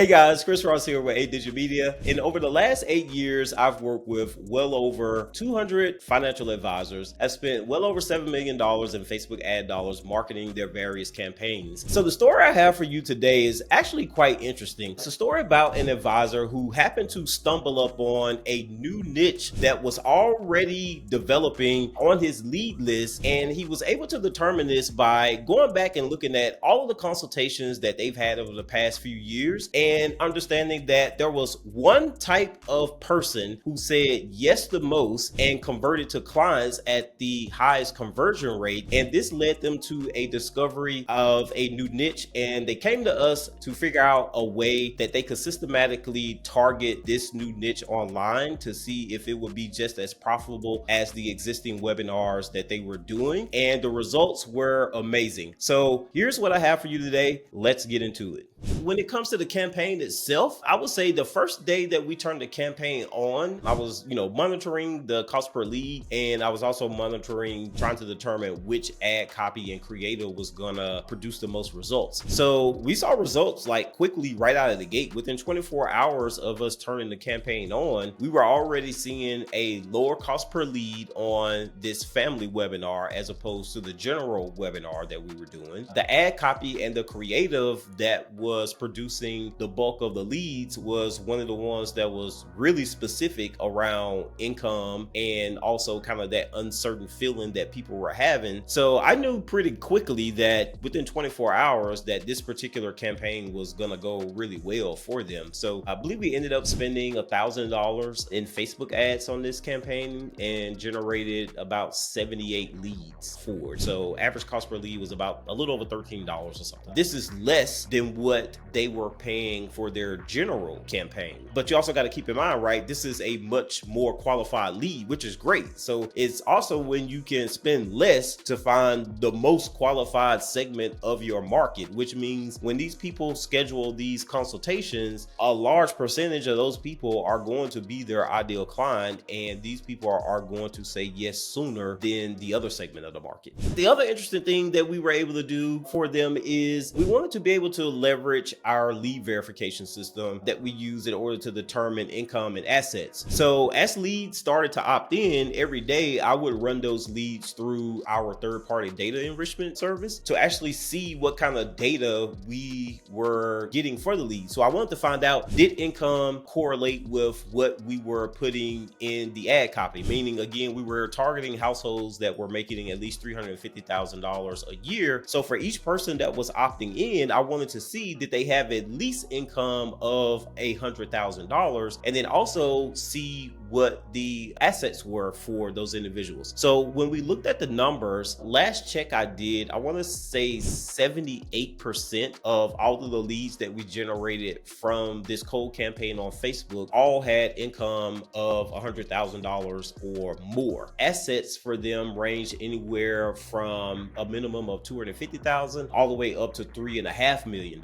Hey guys, Chris Ross here with 8 Digit Media. And over the last 8 years, I've worked with well over 200 financial advisors. I've spent well over $7 million in Facebook ad dollars marketing their various campaigns. So the story I have for you today is actually quite interesting. It's a story about an advisor who happened to stumble up on a new niche that was already developing on his lead list. And he was able to determine this by going back and looking at all of the consultations that they've had over the past few years and understanding that there was one type of person who said yes the most and converted to clients at the highest conversion rate. And this led them to a discovery of a new niche. And they came to us to figure out a way that they could systematically target this new niche online to see if it would be just as profitable as the existing webinars that they were doing. And the results were amazing. So here's what I have for you today. Let's get into it. When it comes to the campaign itself, I would say the first day that we turned the campaign on, I was, monitoring the cost per lead, and I was also monitoring, trying to determine which ad copy and creative was gonna produce the most results. So we saw results like quickly right out of the gate. Within 24 hours of us turning the campaign on, we were already seeing a lower cost per lead on this family webinar as opposed to the general webinar that we were doing. The ad copy and the creative that was producing the bulk of the leads was one of the ones that was really specific around income and also kind of that uncertain feeling that people were having. So I knew pretty quickly that within 24 hours that this particular campaign was gonna go really well for them. So I believe we ended up spending $1,000 in Facebook ads on this campaign and generated about 78 leads for it. So average cost per lead was about a little over $13 or something. This is less than what they were paying for their general campaign. But you also got to keep in mind, right? This is a much more qualified lead, which is great. So it's also when you can spend less to find the most qualified segment of your market, which means when these people schedule these consultations, a large percentage of those people are going to be their ideal client. And these people are going to say yes sooner than the other segment of the market. The other interesting thing that we were able to do for them is we wanted to be able to leverage our lead verification system that we use in order to determine income and assets. So as leads started to opt in every day, I would run those leads through our third-party data enrichment service to actually see what kind of data we were getting for the lead. So I wanted to find out, did income correlate with what we were putting in the ad copy? Meaning, again, we were targeting households that were making at least $350,000 a year. So for each person that was opting in, I wanted to see, did they have at least income of $100,000, and then also see what the assets were for those individuals. So when we looked at the numbers, last check I did, I want to say 78% of all of the leads that we generated from this cold campaign on Facebook all had income of $100,000 or more. Assets for them range anywhere from a minimum of $250,000 all the way up to $3.5 million.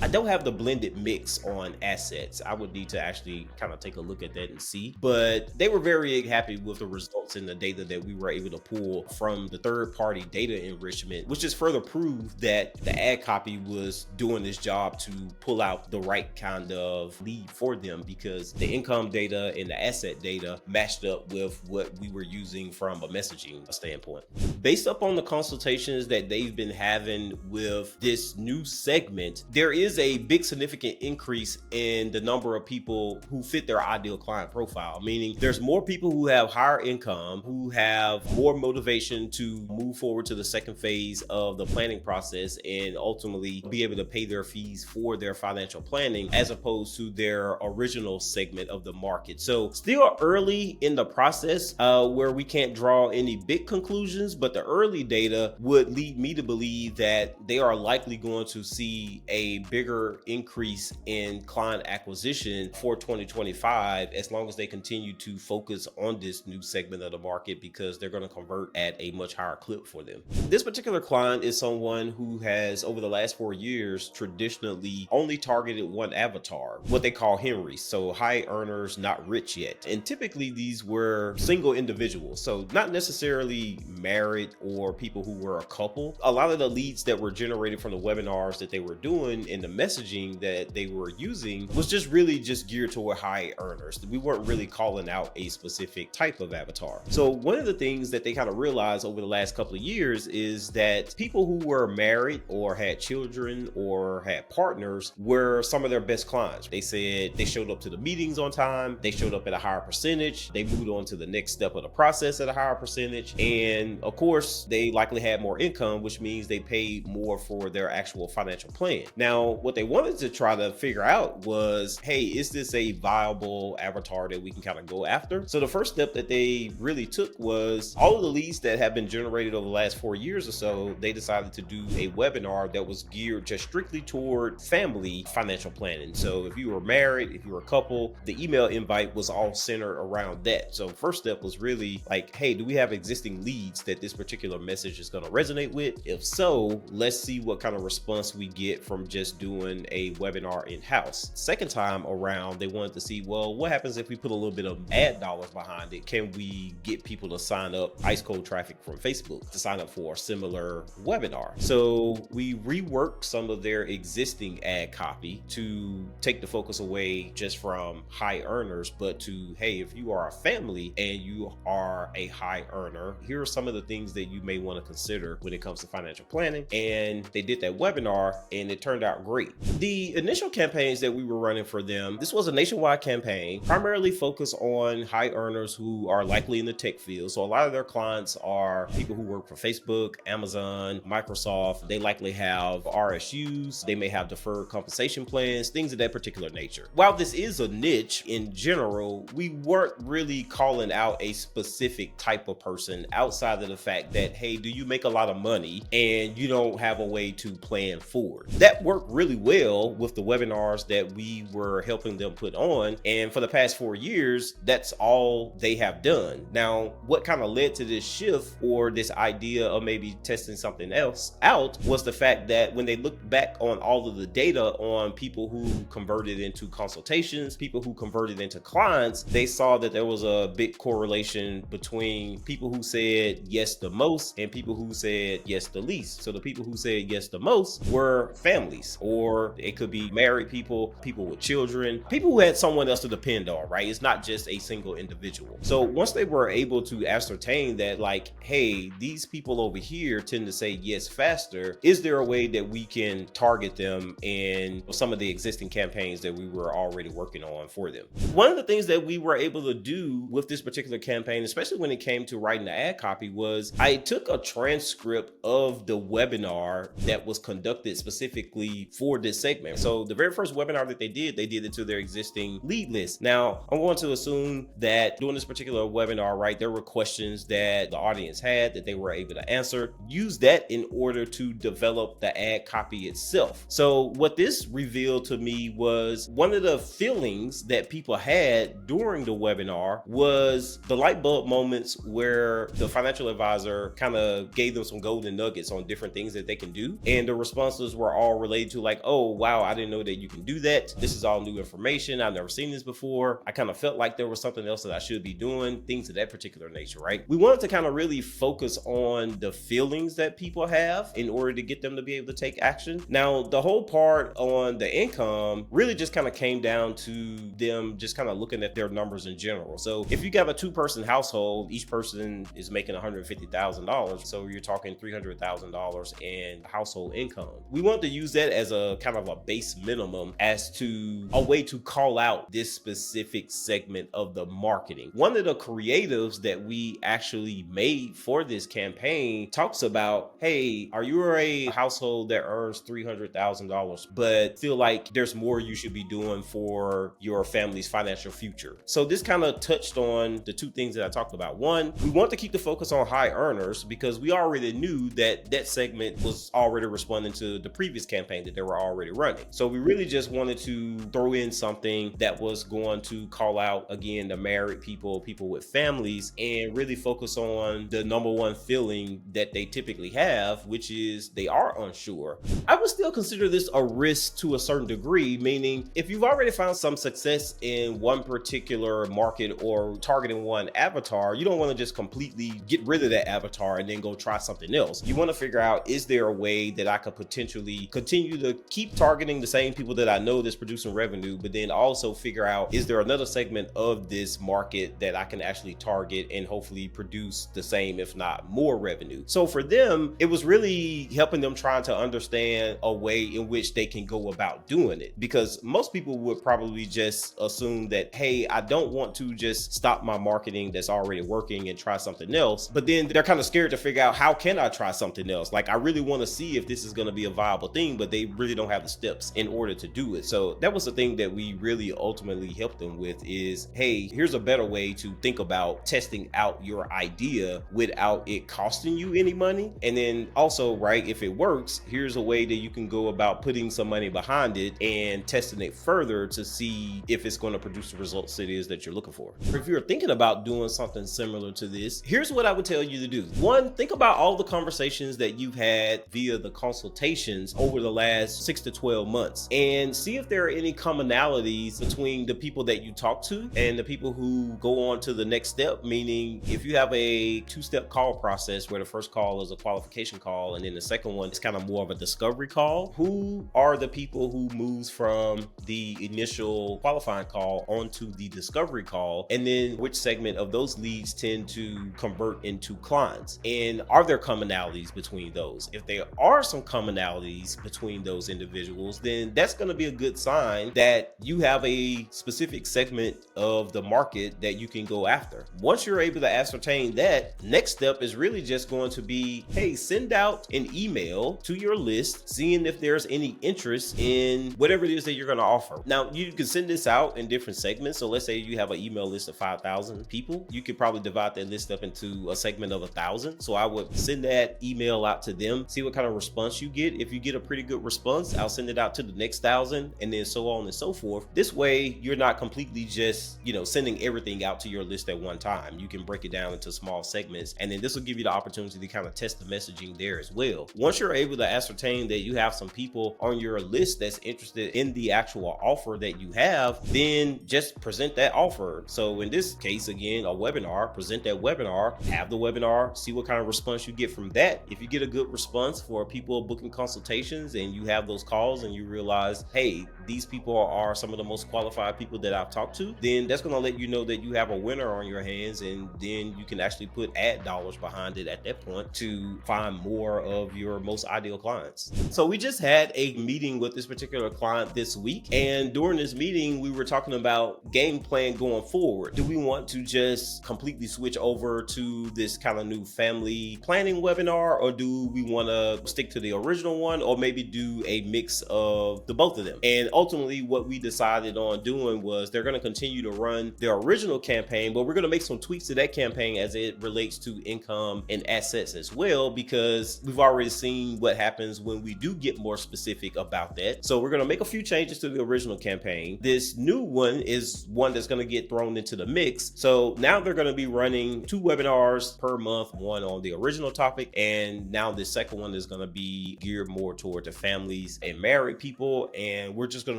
I don't have the blended mix on assets. I would need to actually kind of take a look at that and see, but they were very happy with the results and the data that we were able to pull from the third-party data enrichment, which just further proved that the ad copy was doing this job to pull out the right kind of lead for them, because the income data and the asset data matched up with what we were using from a messaging standpoint. Based upon the consultations that they've been having with this new segment, there is a big significant increase in the number of people who fit their ideal client profile, meaning there's more people who have higher income, who have more motivation to move forward to the second phase of the planning process and ultimately be able to pay their fees for their financial planning, as opposed to their original segment of the market. So still early in the process where we can't draw any big conclusions, but the early data would lead me to believe that they are likely going to see a bigger increase in client acquisition for 2025 as long as they continue continue to focus on this new segment of the market because they're going to convert at a much higher clip for them. This particular client is someone who has, over the last 4 years, traditionally only targeted one avatar, what they call Henrys, so high earners, not rich yet. And typically these were single individuals, so not necessarily married or people who were a couple. A lot of the leads that were generated from the webinars that they were doing and the messaging that they were using was just really just geared toward high earners. We weren't really calling out a specific type of avatar. So one of the things that they kind of realized over the last couple of years is that people who were married or had children or had partners were some of their best clients. They said they showed up to the meetings on time, they showed up at a higher percentage, they moved on to the next step of the process at a higher percentage, and of course they likely had more income, which means they paid more for their actual financial plan. Now what they wanted to try to figure out was, hey, is this a viable avatar that we can kind of go after? So the first step that they really took was all of the leads that have been generated over the last 4 years or so, they decided to do a webinar that was geared just strictly toward family financial planning. So if you were married, if you were a couple, the email invite was all centered around that. So first step was really like, hey, do we have existing leads that this particular message is going to resonate with? If so, let's see what kind of response we get from just doing a webinar in-house. Second time around, they wanted to see, well, what happens if we put a little bit of ad dollars behind it? Can we get people to sign up, ice cold traffic from Facebook, to sign up for a similar webinar? So we reworked some of their existing ad copy to take the focus away just from high earners, but to, hey, if you are a family and you are a high earner, here are some of the things that you may want to consider when it comes to financial planning. And they did that webinar and it turned out great. The initial campaigns that we were running for them, this was a nationwide campaign, primarily focused on high earners who are likely in the tech field. So a lot of their clients are people who work for Facebook, Amazon, Microsoft. They likely have RSUs. They may have deferred compensation plans, things of that particular nature. While this is a niche in general, we weren't really calling out a specific type of person outside of the fact that, hey, do you make a lot of money and you don't have a way to plan forward? That worked really well with the webinars that we were helping them put on. And for the past 4 years, that's all they have done. Now, what kind of led to this shift or this idea of maybe testing something else out was the fact that when they looked back on all of the data on people who converted into consultations, people who converted into clients, they saw that there was a big correlation between people who said yes the most and people who said yes the least. So the people who said yes the most were families, or it could be married people, people with children, people who had someone else to depend on, right? It's not just a single individual. So once they were able to ascertain that, like, hey, these people over here tend to say yes faster, is there a way that we can target them in some of the existing campaigns that we were already working on for them? One of the things that we were able to do with this particular campaign, especially when it came to writing the ad copy, was I took a transcript of the webinar that was conducted specifically for this segment. So the very first webinar that they did it to their existing lead list. Now, I'm going to assume that during this particular webinar, right, there were questions that the audience had that they were able to answer. Use that in order to develop the ad copy itself. So what this revealed to me was one of the feelings that people had during the webinar was the light bulb moments where the financial advisor kind of gave them some golden nuggets on different things that they can do. And the responses were all related to like, oh, wow, I didn't know that you can do that. This is all new information. I've never seen this before. I kind of felt like there was something else that I should be doing, things of that particular nature, right? We wanted to kind of really focus on the feelings that people have in order to get them to be able to take action. Now, the whole part on the income really just kind of came down to them just kind of looking at their numbers in general. So if you got a 2-person household, each person is making $150,000. So you're talking $300,000 in household income. We want to use that as a kind of a base minimum as to a way to call out this specific segment of the marketing. One of the creatives that we actually made for this campaign talks about, hey, are you a household that earns $300,000 but feel like there's more you should be doing for your family's financial future? So this kind of touched on the two things that I talked about. One, we want to keep the focus on high earners because we already knew that that segment was already responding to the previous campaign that they were already running. So we really just wanted to throw in something that was going to call out again, the married people, people with families, and really focus on the number one feeling that they typically have, which is they are unsure. I would still consider this a risk to a certain degree, meaning if you've already found some success in one particular market or targeting one avatar, you don't want to just completely get rid of that avatar and then go try something else. You want to figure out, is there a way that I could potentially continue to keep targeting the same people that I know that's producing revenue, but then also figure out, is there another segment of this market that I can actually target and hopefully produce the same, if not more revenue? So for them, it was really helping them trying to understand a way in which they can go about doing it, because most people would probably just assume that, hey, I don't want to just stop my marketing that's already working and try something else, but then they're kind of scared to figure out, how can I try something else? Like, I really want to see if this is going to be a viable thing, but they really don't have the steps in order to do it. So that was the thing that we really ultimately helped them with is, hey, here's a better way to think about testing out your idea without it costing you any money. And then also, right, if it works, here's a way that you can go about putting some money behind it and testing it further to see if it's going to produce the results it is that you're looking for. If you're thinking about doing something similar to this, here's what I would tell you to do. One, think about all the conversations that you've had via the consultations over the last 6 to 12 months and see if there are any commonalities between the people that you talk to and the people who go on to the next step. Meaning, if you have a two-step call process where the first call is a qualification call and then the second one is kind of more of a discovery call, who are the people who moves from the initial qualifying call onto the discovery call, and then which segment of those leads tend to convert into clients? And are there commonalities between those? If there are some commonalities between those individuals, then that's going to be a good sign that you have a specific segment of the market that you can go after. Once you're able to ascertain that, next step is really just going to be, hey, send out an email to your list, seeing if there's any interest in whatever it is that you're going to offer. Now, you can send this out in different segments. So let's say you have an email list of 5,000 people. You could probably divide that list up into a segment of 1,000. So I would send that email out to them, see what kind of response you get. If you get a pretty good response, I'll send it out to the next 1,000, and then so on and so forth. This way, you're not completely just, sending everything out to your list at one time. You can break it down into small segments, and then this will give you the opportunity to kind of test the messaging there as well. Once you're able to ascertain that you have some people on your list that's interested in the actual offer that you have, then just present that offer. So in this case, again, a webinar, present that webinar, have the webinar, see what kind of response you get from that. If you get a good response for people booking consultations and you have those calls and you realize, hey, these people are some of the most qualified people that I've talked to, then that's going to let you know that you have a winner on your hands, and then you can actually put ad dollars behind it at that point to find more of your most ideal clients. So we just had a meeting with this particular client this week, and during this meeting we were talking about game plan going forward. Do we want to just completely switch over to this kind of new family planning webinar, or do we want to stick to the original one, or maybe do a mix of the both of them? And ultimately what we decided on doing was they're going to continue to run their original campaign, but we're going to make some tweaks to that campaign as it relates to income and assets as well, because we've already seen what happens when we do get more specific about that. So we're going to make a few changes to the original campaign. This new one is one that's going to get thrown into the mix. So now they're going to be running 2 webinars per month, one on the original topic, and now the second one is going to be geared more toward the families and married people, and we're just going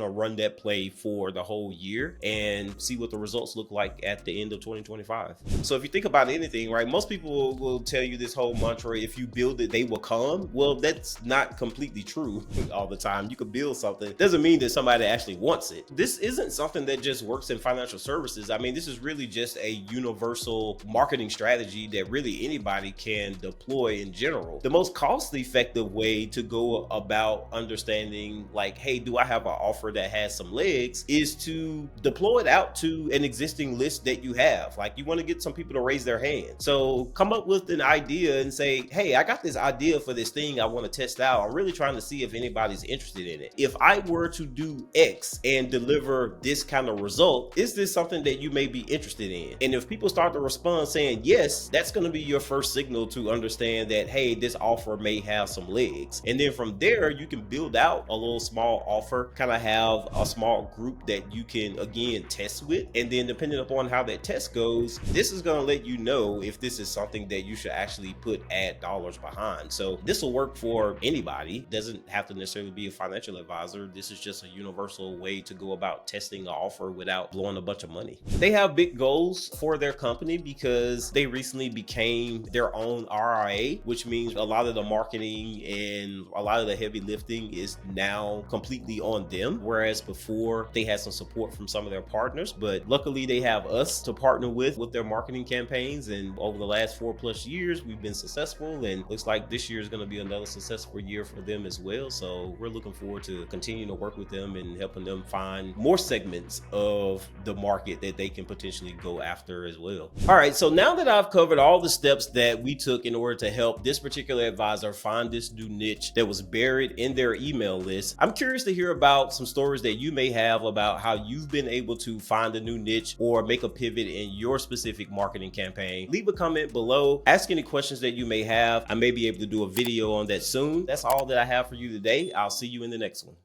to run that play for the whole year and see what the results look like at the end of 2025. So if you think about anything, right, most people will tell you this whole mantra, if you build it, they will come. Well, that's not completely true all the time. You could build something. Doesn't mean that somebody actually wants it. This isn't something that just works in financial services. I mean, this is really just a universal marketing strategy that really anybody can deploy in general. The most cost-effective way to go about understanding, like, hey, do I have an offer that has some legs, is to deploy it out to an existing list that you have. Like, you want to get some people to raise their hand. So come up with an idea and say, hey, I got this idea for this thing I want to test out. I'm really trying to see if anybody's interested in it. If I were to do X and deliver this kind of result, is this something that you may be interested in? And if people start to respond saying yes, that's going to be your first signal to understand that, hey, this offer may have some legs. And then from there, you can build out a little small offer, kind of have a small group that you can again test with, and then depending upon how that test goes, this is going to let you know if this is something that you should actually put ad dollars behind. So this will work for anybody. Doesn't have to necessarily be a financial advisor. This is just a universal way to go about testing an offer without blowing a bunch of money. They have big goals for their company because they recently became their own RIA, which means a lot of the marketing and a lot of the heavy lifting is now completely on them, whereas before they had some support from some of their partners. But luckily they have us to partner with their marketing campaigns, and over the last 4+ years we've been successful, and looks like this year is going to be another successful year for them as well. So we're looking forward to continuing to work with them and helping them find more segments of the market that they can potentially go after as well. All right, so now that I've covered all the steps that we took in order to help this particular advisor find this new niche that was buried in their email list, I'm curious to hear about some stories that you may have about how you've been able to find a new niche or make a pivot in your specific marketing campaign. Leave a comment below, ask any questions that you may have. I may be able to do a video on that soon. That's all that I have for you today. I'll see you in the next one.